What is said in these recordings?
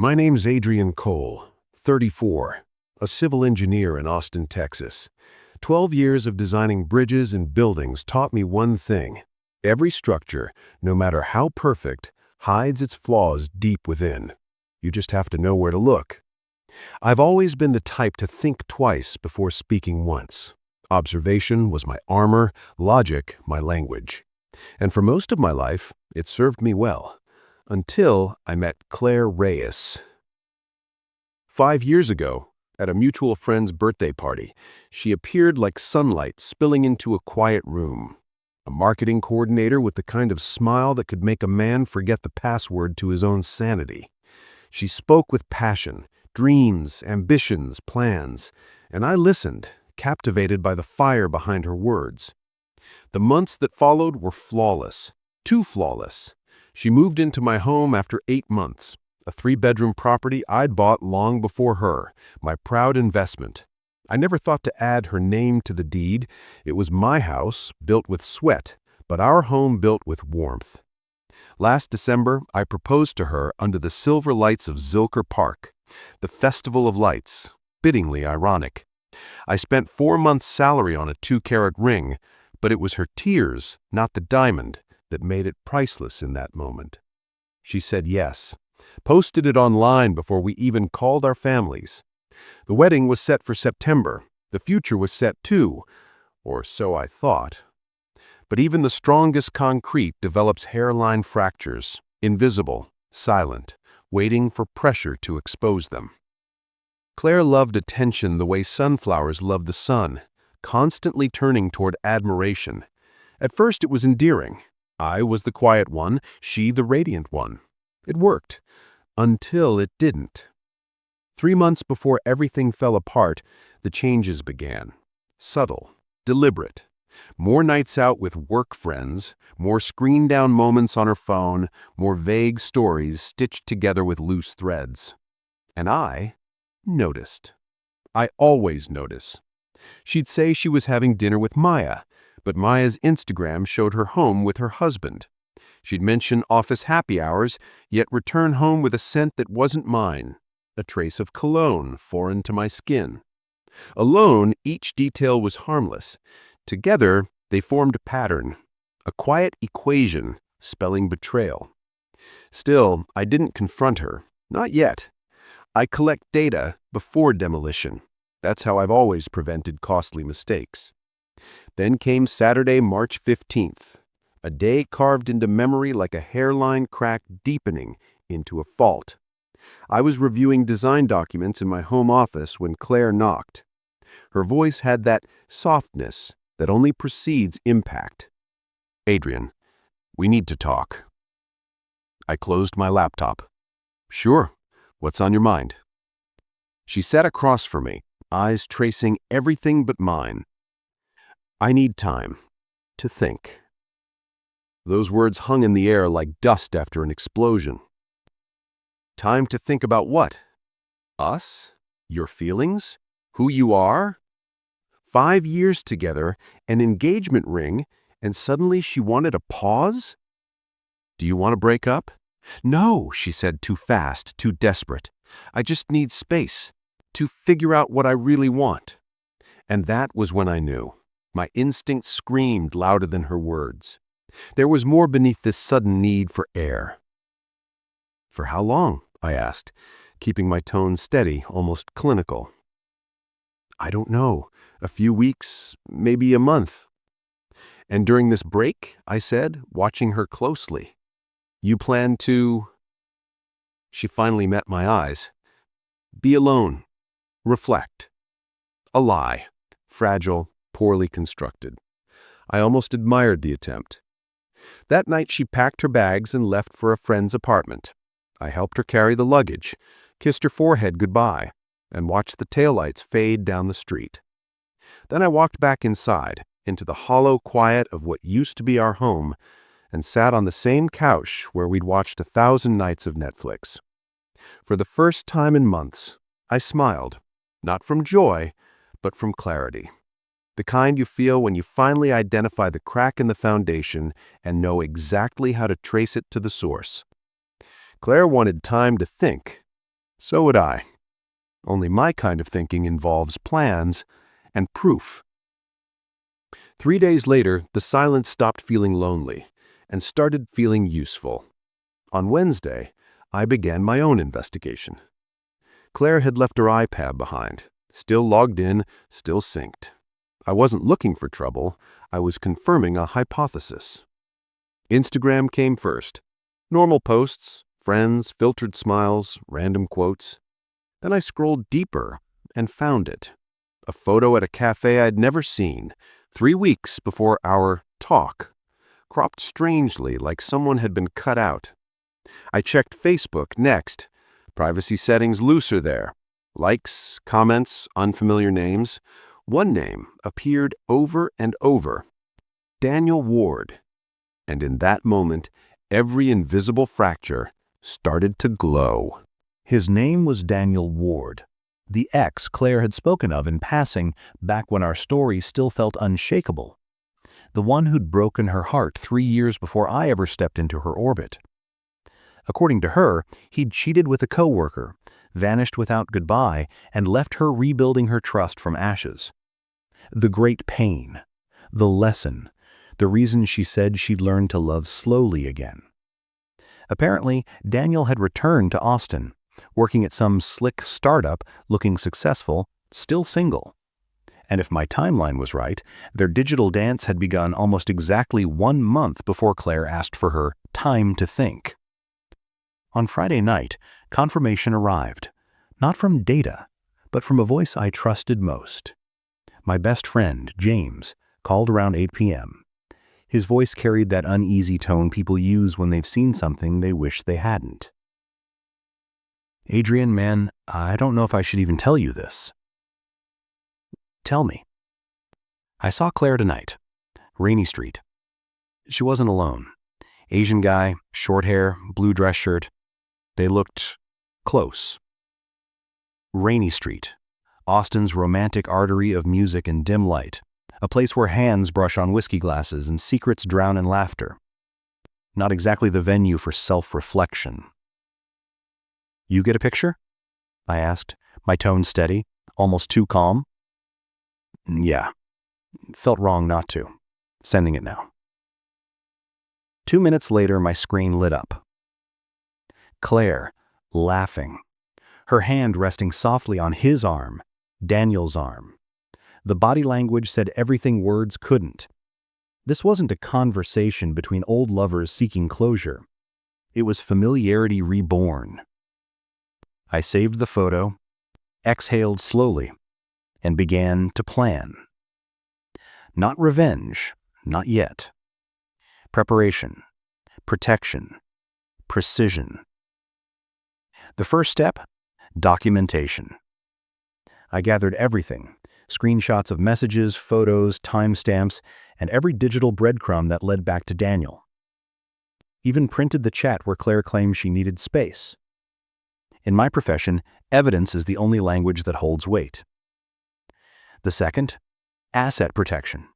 My name's Adrian Cole, 34, a civil engineer in Austin, Texas. 12 years of designing bridges and buildings taught me one thing. Every structure, no matter how perfect, hides its flaws deep within. You just have to know where to look. I've always been the type to think twice before speaking once. Observation was my armor, logic my language. And for most of my life, it served me well. Until I met Claire Reyes. 5 years ago, at a mutual friend's birthday party, she appeared like sunlight spilling into a quiet room. A marketing coordinator with the kind of smile that could make a man forget the password to his own sanity. She spoke with passion, dreams, ambitions, plans, and I listened, captivated by the fire behind her words. The months that followed were flawless, too flawless. She moved into my home after 8 months, a 3-bedroom property I'd bought long before her, my proud investment. I never thought to add her name to the deed. It was my house, built with sweat, but our home built with warmth. Last December, I proposed to her under the silver lights of Zilker Park, the Festival of Lights, bittingly ironic. I spent 4 months' salary on a 2-carat ring, but it was her tears, not the diamond, that made it priceless in that moment. She said yes, posted it online before we even called our families. The wedding was set for September. The future was set too, or so I thought. But even the strongest concrete develops hairline fractures, invisible, silent, waiting for pressure to expose them. Claire loved attention the way sunflowers love the sun, constantly turning toward admiration. At first it was endearing. I was the quiet one, she the radiant one. It worked, until it didn't. 3 months before everything fell apart, the changes began. Subtle, deliberate. More nights out with work friends, more screen-down moments on her phone, more vague stories stitched together with loose threads. And I noticed. I always notice. She'd say she was having dinner with Maya, but Maya's Instagram showed her home with her husband. She'd mention office happy hours, yet return home with a scent that wasn't mine, a trace of cologne foreign to my skin. Alone, each detail was harmless. Together, they formed a pattern, a quiet equation spelling betrayal. Still, I didn't confront her, not yet. I collect data before demolition. That's how I've always prevented costly mistakes. Then came Saturday, March 15th, a day carved into memory like a hairline crack deepening into a fault. I was reviewing design documents in my home office when Claire knocked. Her voice had that softness that only precedes impact. "Adrian, we need to talk." I closed my laptop. "Sure, what's on your mind?" She sat across from me, eyes tracing everything but mine. "I need time to think." Those words hung in the air like dust after an explosion. Time to think about what? Us? Your feelings? Who you are? 5 years together, an engagement ring, and suddenly she wanted a pause? "Do you want to break up?" "No," she said, too fast, too desperate. "I just need space to figure out what I really want." And that was when I knew. My instinct screamed louder than her words. There was more beneath this sudden need for air. "For how long?" I asked, keeping my tone steady, almost clinical. "I don't know. A few weeks, maybe a month." "And during this break," I said, watching her closely, "you plan to—" She finally met my eyes. "Be alone. Reflect." A lie. Fragile, poorly constructed. I almost admired the attempt. That night she packed her bags and left for a friend's apartment. I helped her carry the luggage, kissed her forehead goodbye, and watched the taillights fade down the street. Then I walked back inside, into the hollow quiet of what used to be our home, and sat on the same couch where we'd watched 1,000 nights of Netflix. For the first time in months, I smiled, not from joy, but from clarity. The kind you feel when you finally identify the crack in the foundation and know exactly how to trace it to the source. Claire wanted time to think. So would I. Only my kind of thinking involves plans and proof. 3 days later, the silence stopped feeling lonely and started feeling useful. On Wednesday, I began my own investigation. Claire had left her iPad behind, still logged in, still synced. I wasn't looking for trouble, I was confirming a hypothesis. Instagram came first. Normal posts, friends, filtered smiles, random quotes. Then I scrolled deeper and found it. A photo at a cafe I'd never seen, 3 weeks before our talk, cropped strangely like someone had been cut out. I checked Facebook next. Privacy settings looser there. Likes, comments, unfamiliar names. One name appeared over and over. Daniel Ward. And in that moment, every invisible fracture started to glow. His name was Daniel Ward, the ex Claire had spoken of in passing back when our story still felt unshakable. The one who'd broken her heart 3 years before I ever stepped into her orbit. According to her, he'd cheated with a coworker, vanished without goodbye, and left her rebuilding her trust from ashes. The great pain, the lesson, the reason she said she'd learned to love slowly again. Apparently, Daniel had returned to Austin, working at some slick startup, looking successful, still single. And if my timeline was right, their digital dance had begun almost exactly 1 month before Claire asked for her time to think. On Friday night, confirmation arrived, not from Data, but from a voice I trusted most. My best friend, James, called around 8 p.m. His voice carried that uneasy tone people use when they've seen something they wish they hadn't. "Adrian, man, I don't know if I should even tell you this." "Tell me." "I saw Claire tonight. Rainy Street. She wasn't alone. Asian guy, short hair, blue dress shirt. They looked close. Rainy Street, Austin's romantic artery of music and dim light, a place where hands brush on whiskey glasses and secrets drown in laughter. Not exactly the venue for self-reflection." "You get a picture?" I asked, my tone steady, almost too calm. "Yeah. Felt wrong not to. Sending it now." 2 minutes later, my screen lit up. Claire, laughing, her hand resting softly on his arm, Daniel's arm. The body language said everything words couldn't. This wasn't a conversation between old lovers seeking closure. It was familiarity reborn. I saved the photo, exhaled slowly, and began to plan. Not revenge, not yet. Preparation, protection, precision. The first step, documentation. I gathered everything, screenshots of messages, photos, timestamps, and every digital breadcrumb that led back to Daniel. Even printed the chat where Claire claimed she needed space. In my profession, evidence is the only language that holds weight. The second, asset protection.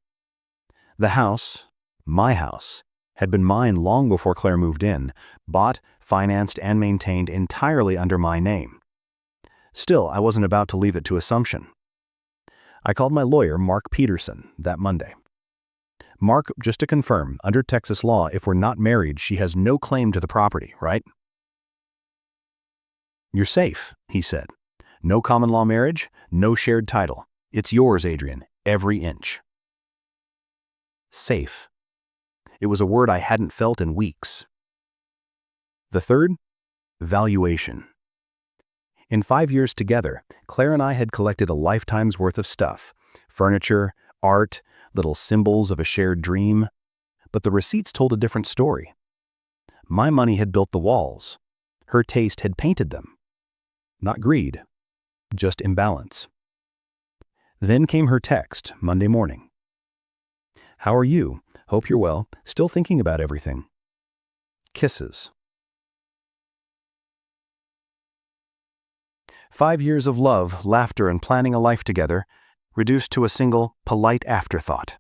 The house, my house, had been mine long before Claire moved in, bought, financed, and maintained entirely under my name. Still, I wasn't about to leave it to assumption. I called my lawyer, Mark Peterson, that Monday. "Mark, just to confirm, under Texas law, if we're not married, she has no claim to the property, right?" "You're safe," he said. "No common law marriage, no shared title. It's yours, Adrian, every inch." Safe. It was a word I hadn't felt in weeks. The third, valuation. In 5 years together, Claire and I had collected a lifetime's worth of stuff: furniture, art, little symbols of a shared dream. But the receipts told a different story. My money had built the walls. Her taste had painted them. Not greed, just imbalance. Then came her text, Monday morning. "How are you? Hope you're well. Still thinking about everything. Kisses." 5 years of love, laughter, and planning a life together, reduced to a single, polite afterthought.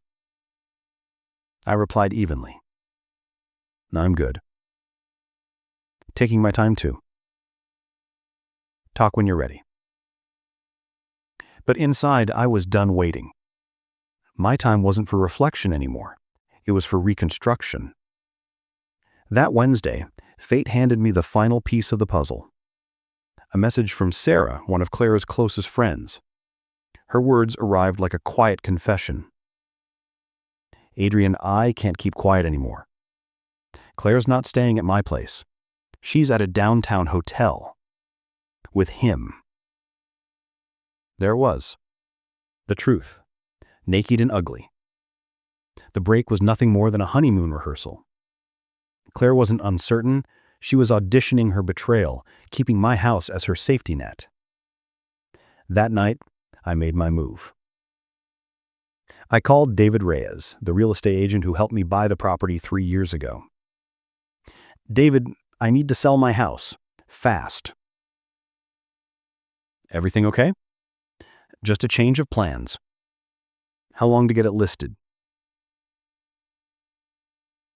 I replied evenly. "I'm good. Taking my time too." Talk when you're ready. But inside, I was done waiting. My time wasn't for reflection anymore. It was for reconstruction. That Wednesday, fate handed me the final piece of the puzzle. A message from Sarah, one of Claire's closest friends. Her words arrived like a quiet confession. Adrian, I can't keep quiet anymore. Claire's not staying at my place. She's at a downtown hotel. With him. There it was. The truth. Naked and ugly. The break was nothing more than a honeymoon rehearsal. Claire wasn't uncertain. She was auditioning her betrayal, keeping my house as her safety net. That night, I made my move. I called David Reyes, the real estate agent who helped me buy the property 3 years ago. David, I need to sell my house. Fast. Everything okay? Just a change of plans. How long to get it listed?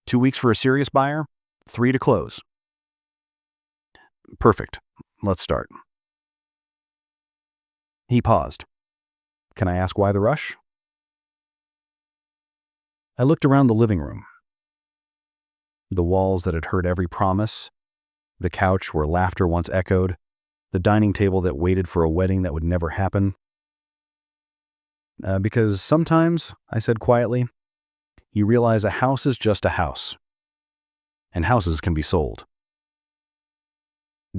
2 weeks for a serious buyer, 3 to close. Perfect. Let's start. He paused. Can I ask why the rush? I looked around the living room. The walls that had heard every promise, the couch where laughter once echoed, the dining table that waited for a wedding that would never happen. Because sometimes, I said quietly, you realize a house is just a house, and houses can be sold.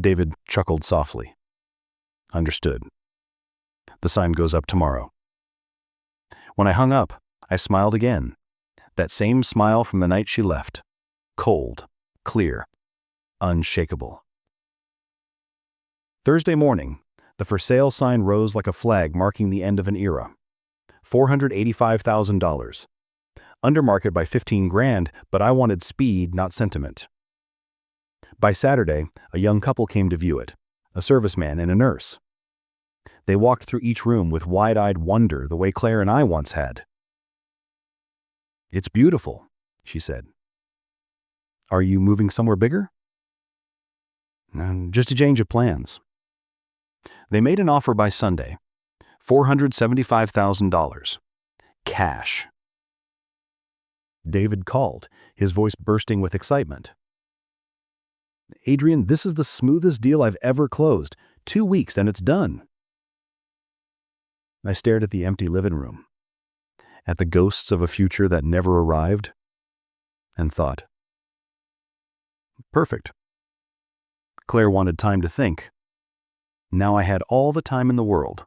David chuckled softly. Understood. The sign goes up tomorrow. When I hung up, I smiled again. That same smile from the night she left. Cold, clear, unshakable. Thursday morning, the for sale sign rose like a flag marking the end of an era. $485,000. Under market by $15,000, but I wanted speed, not sentiment. By Saturday, a young couple came to view it, a serviceman and a nurse. They walked through each room with wide-eyed wonder the way Claire and I once had. It's beautiful, she said. Are you moving somewhere bigger? Just a change of plans. They made an offer by Sunday. $475,000. Cash. David called, his voice bursting with excitement. Adrian, this is the smoothest deal I've ever closed. 2 weeks and it's done. I stared at the empty living room, at the ghosts of a future that never arrived, and thought, perfect. Claire wanted time to think. Now I had all the time in the world,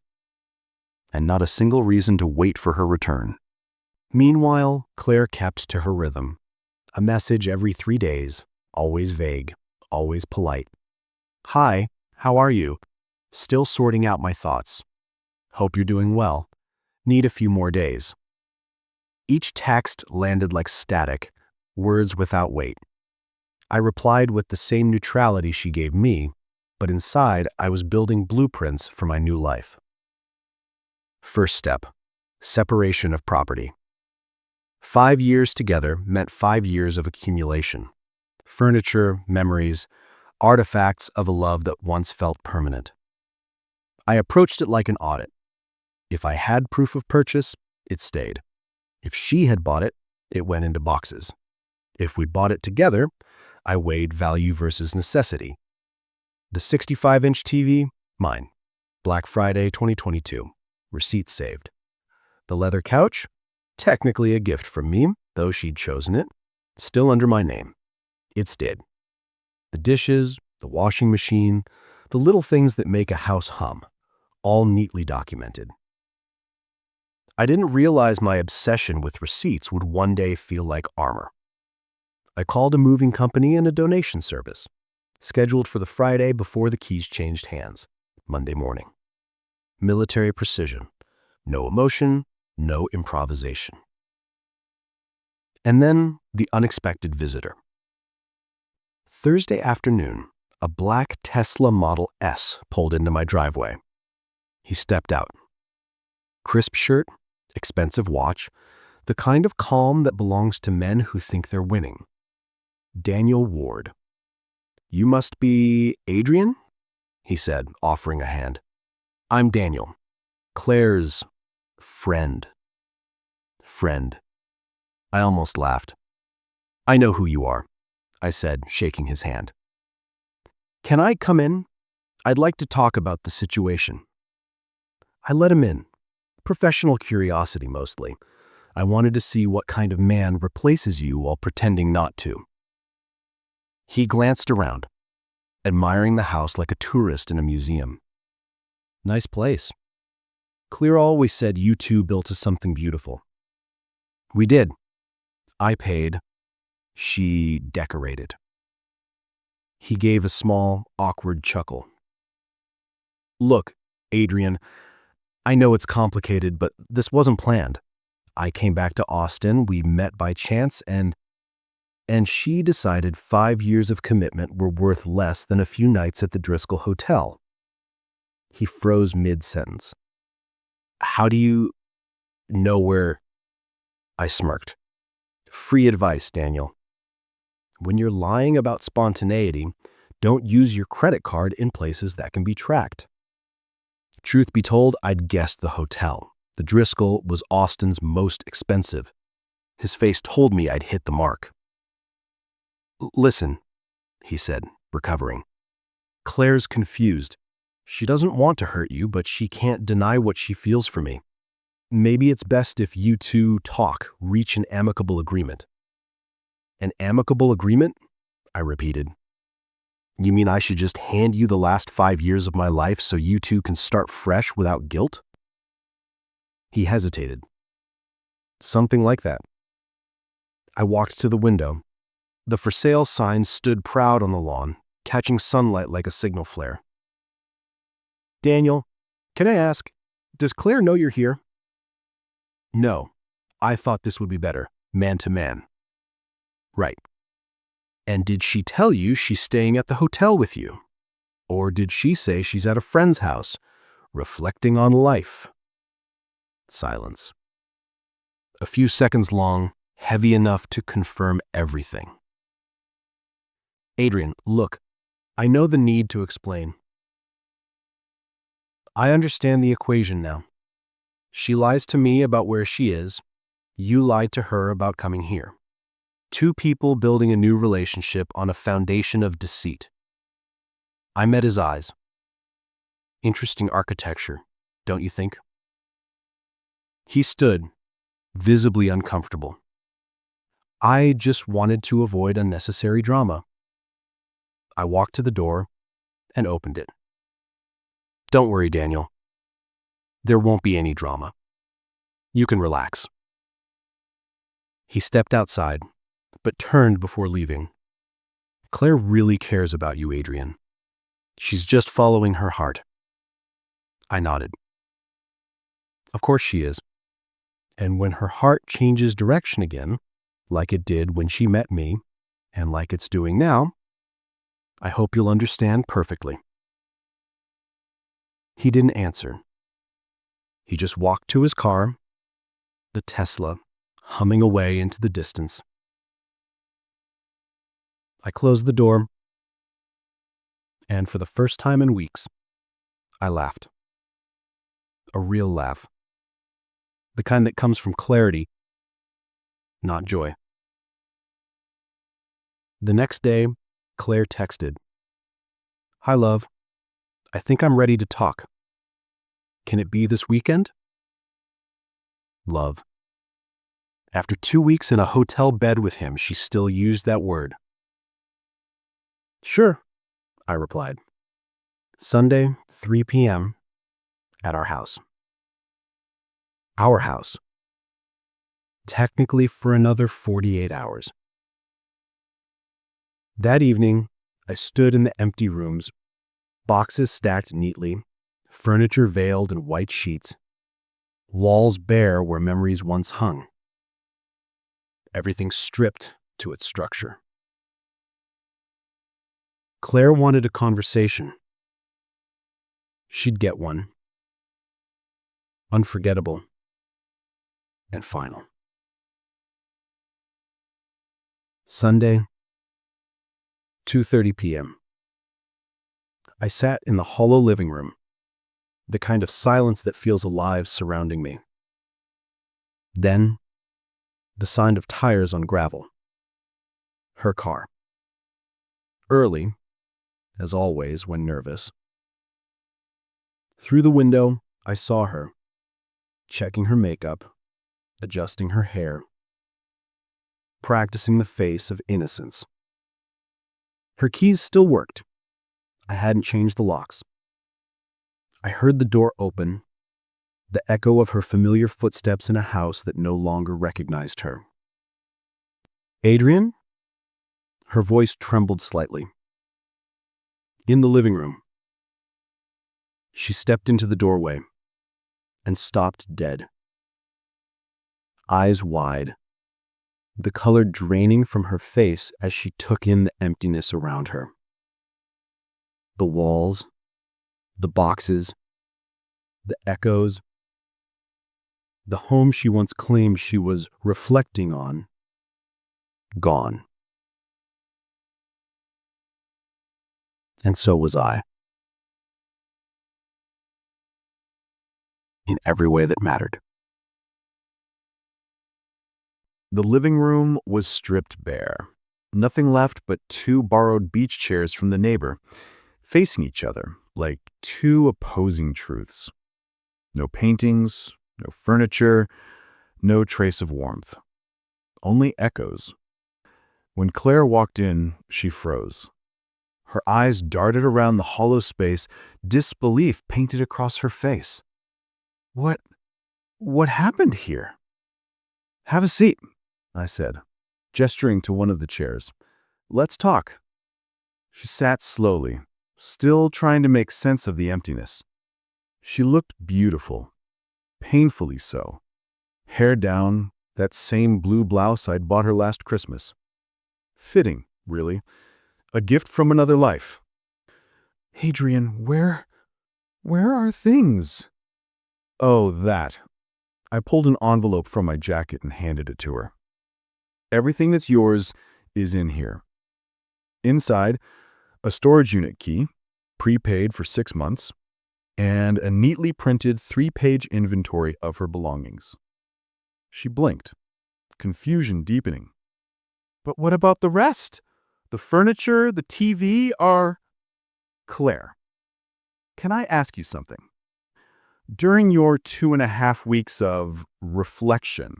and not a single reason to wait for her return. Meanwhile, Claire kept to her rhythm. A message every 3 days, always vague, always polite. Hi, how are you? Still sorting out my thoughts. Hope you're doing well. Need a few more days. Each text landed like static, words without weight. I replied with the same neutrality she gave me, but inside I was building blueprints for my new life. First step, separation of property. 5 years together meant 5 years of accumulation. Furniture, memories, artifacts of a love that once felt permanent. I approached it like an audit. If I had proof of purchase, it stayed. If she had bought it, it went into boxes. If we'd bought it together, I weighed value versus necessity. The 65-inch TV, mine. Black Friday 2022. Receipts saved. The leather couch, technically a gift from me, though she'd chosen it. Still under my name. It stayed. The dishes, the washing machine, the little things that make a house hum, all neatly documented. I didn't realize my obsession with receipts would one day feel like armor. I called a moving company and a donation service, scheduled for the Friday before the keys changed hands, Monday morning. Military precision. No emotion, no improvisation. And then the unexpected visitor. Thursday afternoon, a black Tesla Model S pulled into my driveway. He stepped out. Crisp shirt, expensive watch, the kind of calm that belongs to men who think they're winning. Daniel Ward. You must be Adrian? he said, offering a hand. I'm Daniel, Claire's friend. Friend. I almost laughed. I know who you are, I said, shaking his hand. Can I come in? I'd like to talk about the situation. I let him in. Professional curiosity mostly. I wanted to see what kind of man replaces you while pretending not to. He glanced around, admiring the house like a tourist in a museum. Nice place. Claire always said you two built us something beautiful. We did. I paid. She decorated. He gave a small, awkward chuckle. Look, Adrian, I know it's complicated, but this wasn't planned. I came back to Austin, we met by chance, and she decided 5 years of commitment were worth less than a few nights at the Driscoll Hotel. He froze mid-sentence. How do you know where? I smirked. Free advice, Daniel. When you're lying about spontaneity, don't use your credit card in places that can be tracked. Truth be told, I'd guessed the hotel. The Driscoll was Austin's most expensive. His face told me I'd hit the mark. Listen, he said, recovering. Claire's confused. She doesn't want to hurt you, but she can't deny what she feels for me. Maybe it's best if you two talk, reach an amicable agreement. An amicable agreement? I repeated. You mean I should just hand you the last 5 years of my life so you two can start fresh without guilt? He hesitated. Something like that. I walked to the window. The for sale sign stood proud on the lawn, catching sunlight like a signal flare. Daniel, can I ask, does Claire know you're here? No. I thought this would be better, man to man. Right. And did she tell you she's staying at the hotel with you? Or did she say she's at a friend's house, reflecting on life? Silence. A few seconds long, heavy enough to confirm everything. Adrian, look, I know the need to explain. I understand the equation now. She lies to me about where she is. You lied to her about coming here. 2 people building a new relationship on a foundation of deceit. I met his eyes. Interesting architecture, don't you think? He stood, visibly uncomfortable. I just wanted to avoid unnecessary drama. I walked to the door and opened it. Don't worry, Daniel. There won't be any drama. You can relax. He stepped outside, but turned before leaving. Claire really cares about you, Adrian. She's just following her heart. I nodded. Of course she is. And when her heart changes direction again, like it did when she met me, and like it's doing now, I hope you'll understand perfectly. He didn't answer. He just walked to his car, the Tesla, humming away into the distance. I closed the door, and for the first time in weeks, I laughed. A real laugh. The kind that comes from clarity, not joy. The next day, Claire texted, "Hi, love. I think I'm ready to talk. Can it be this weekend?" Love. After 2 weeks in a hotel bed with him, she still used that word. Sure, I replied. Sunday, 3 p.m. at our house. Our house. Technically for another 48 hours. That evening, I stood in the empty rooms, boxes stacked neatly, furniture veiled in white sheets, walls bare where memories once hung. Everything stripped to its structure. Claire wanted a conversation. She'd get one. Unforgettable and final. Sunday, 2:30 p.m. I sat in the hollow living room, the kind of silence that feels alive surrounding me. Then, the sound of tires on gravel. Her car. Early, as always when nervous. Through the window, I saw her, checking her makeup, adjusting her hair, practicing the face of innocence. Her keys still worked. I hadn't changed the locks. I heard the door open, the echo of her familiar footsteps in a house that no longer recognized her. Adrian? Her voice trembled slightly. In the living room. She stepped into the doorway and stopped dead. Eyes wide, the color draining from her face as she took in the emptiness around her. The walls, the boxes, the echoes, the home she once claimed she was reflecting on, gone. And so was I. In every way that mattered. The living room was stripped bare. Nothing left but two borrowed beach chairs from the neighbor, facing each other like two opposing truths. No paintings, no furniture, no trace of warmth. Only echoes. When Claire walked in, she froze. Her eyes darted around the hollow space, disbelief painted across her face. What happened here? Have a seat, I said, gesturing to one of the chairs. Let's talk. She sat slowly, still trying to make sense of the emptiness. She looked beautiful, painfully so. Hair down, that same blue blouse I'd bought her last Christmas. Fitting, really. A gift from another life. Adrian, where are things? Oh, that. I pulled an envelope from my jacket and handed it to her. Everything that's yours is in here. Inside, a storage unit key, prepaid for 6 months, and a neatly printed 3-page inventory of her belongings. She blinked, confusion deepening. But what about the rest? The furniture, the TV are... Claire, can I ask you something? During your 2.5 weeks of reflection,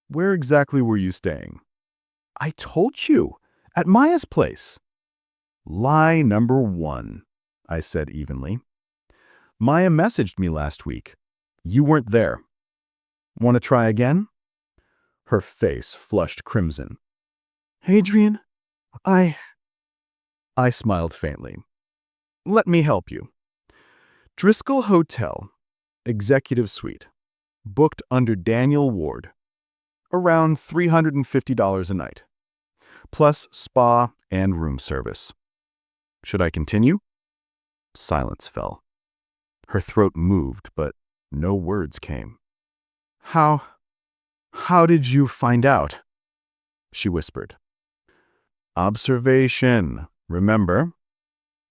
where exactly were you staying? I told you, at Maya's place. Lie number 1, I said evenly. Maya messaged me last week. You weren't there. Want to try again? Her face flushed crimson. Adrian, I smiled faintly. Let me help you. Driscoll Hotel, Executive Suite, booked under Daniel Ward. Around $350 a night, plus spa and room service. Should I continue? Silence fell. Her throat moved, but no words came. How did you find out? She whispered. Observation, remember?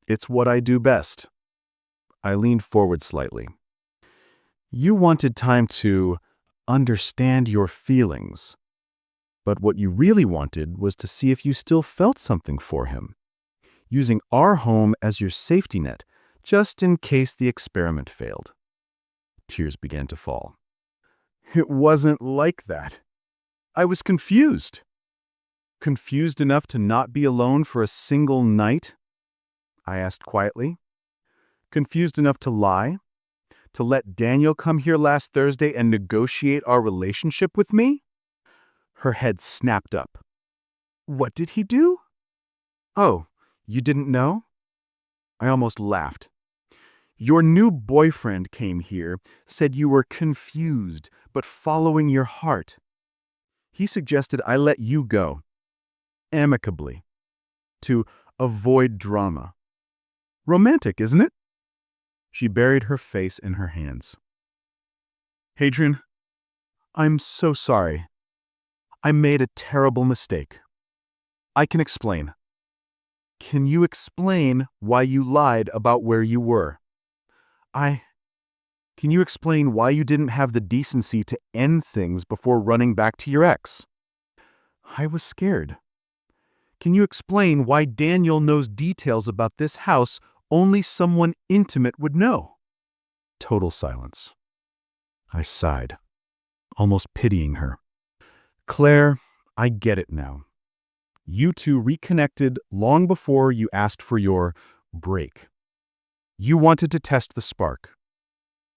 It's what I do best. I leaned forward slightly. You wanted time to understand your feelings. But what you really wanted was to see if you still felt something for him, using our home as your safety net, just in case the experiment failed. Tears began to fall. It wasn't like that. I was confused. Confused enough to not be alone for a single night? I asked quietly. Confused enough to lie? To let Daniel come here last Thursday and negotiate our relationship with me? Her head snapped up. What did he do? Oh, you didn't know? I almost laughed. Your new boyfriend came here, said you were confused, but following your heart. He suggested I let you go, amicably, to avoid drama. Romantic, isn't it? She buried her face in her hands. Hadrian, I'm so sorry. I made a terrible mistake. I can explain. Can you explain why you lied about where you were? I. Can you explain why you didn't have the decency to end things before running back to your ex? I was scared. Can you explain why Daniel knows details about this house only someone intimate would know? Total silence. I sighed, almost pitying her. Claire, I get it now. You two reconnected long before you asked for your break. You wanted to test the spark.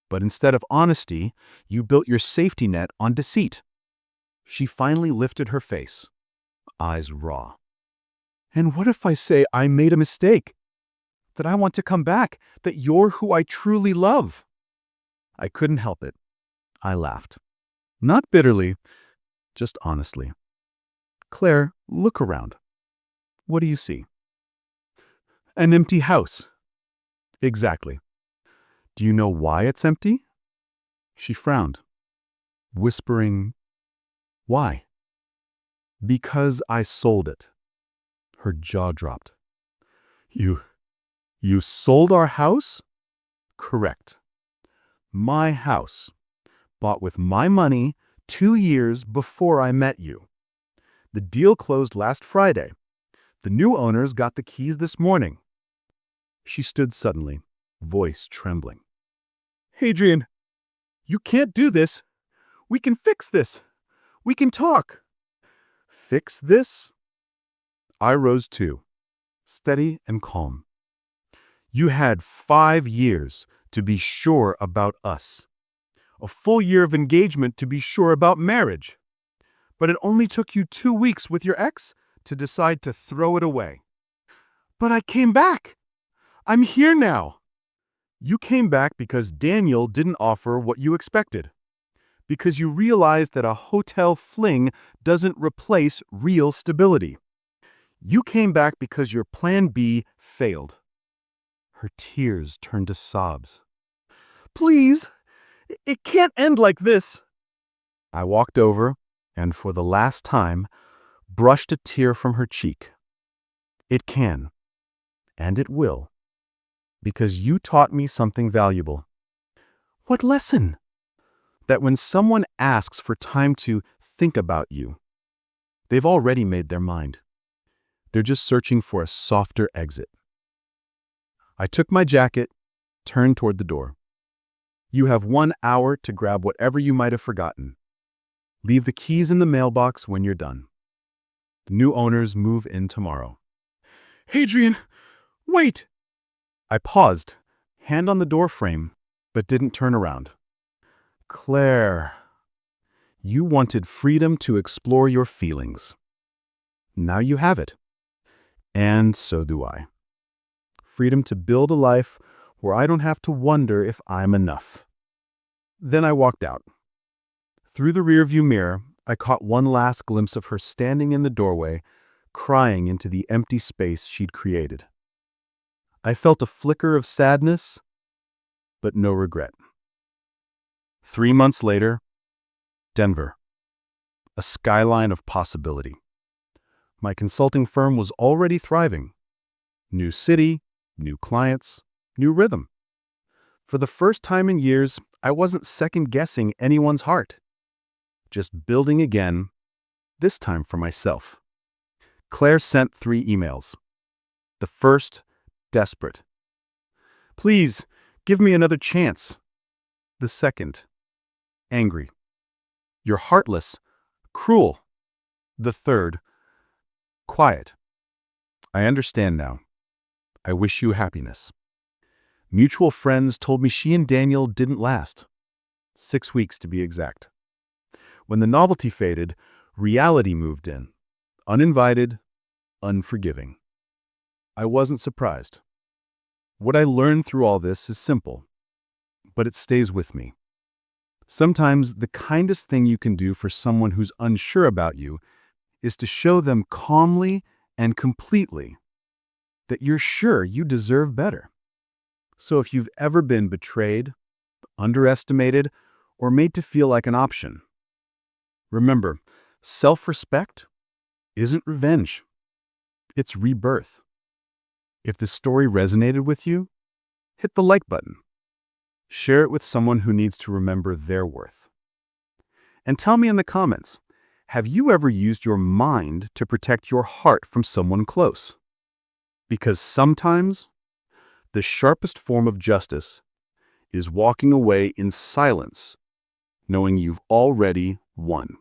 But instead of honesty, you built your safety net on deceit. She finally lifted her face, eyes raw. And what if I say I made a mistake? That I want to come back, that you're who I truly love? I couldn't help it. I laughed. Not bitterly, just honestly. Claire, look around. What do you see? An empty house. Exactly. Do you know why it's empty? She frowned, whispering, Why? Because I sold it. Her jaw dropped. You sold our house? Correct. My house, bought with my money 2 years before I met you. The deal closed last Friday. The new owners got the keys this morning. She stood suddenly, voice trembling. Hadrian, you can't do this. We can fix this. We can talk. Fix this? I rose too, steady and calm. You had 5 years to be sure about us. A full year of engagement to be sure about marriage. But it only took you 2 weeks with your ex to decide to throw it away. But I came back. I'm here now. You came back because Daniel didn't offer what you expected. Because you realized that a hotel fling doesn't replace real stability. You came back because your plan B failed. Her tears turned to sobs. Please, it can't end like this. I walked over and, for the last time, brushed a tear from her cheek. It can, and it will, because you taught me something valuable. What lesson? That when someone asks for time to think about you, they've already made their mind. They're just searching for a softer exit. I took my jacket, turned toward the door. You have 1 hour to grab whatever you might have forgotten. Leave the keys in the mailbox when you're done. The new owners move in tomorrow. Hadrian, wait! I paused, hand on the door frame, but didn't turn around. Claire, you wanted freedom to explore your feelings. Now you have it. And so do I. Freedom to build a life where I don't have to wonder if I'm enough. Then I walked out. Through the rearview mirror, I caught one last glimpse of her standing in the doorway, crying into the empty space she'd created. I felt a flicker of sadness, but no regret. 3 months later, Denver, a skyline of possibility. My consulting firm was already thriving. New city, new clients, new rhythm. For the first time in years, I wasn't second-guessing anyone's heart. Just building again, this time for myself. Claire sent 3 emails. The first, desperate. Please, give me another chance. The second, angry. You're heartless, cruel. The third, quiet. I understand now. I wish you happiness. Mutual friends told me she and Daniel didn't last. 6 weeks to be exact. When the novelty faded, reality moved in. Uninvited, unforgiving. I wasn't surprised. What I learned through all this is simple, but it stays with me. Sometimes the kindest thing you can do for someone who's unsure about you is to show them calmly and completely that you're sure you deserve better. So if you've ever been betrayed, underestimated, or made to feel like an option, remember, self-respect isn't revenge. It's rebirth. If this story resonated with you, hit the like button. Share it with someone who needs to remember their worth. And tell me in the comments, have you ever used your mind to protect your heart from someone close? Because sometimes the sharpest form of justice is walking away in silence, knowing you've already won.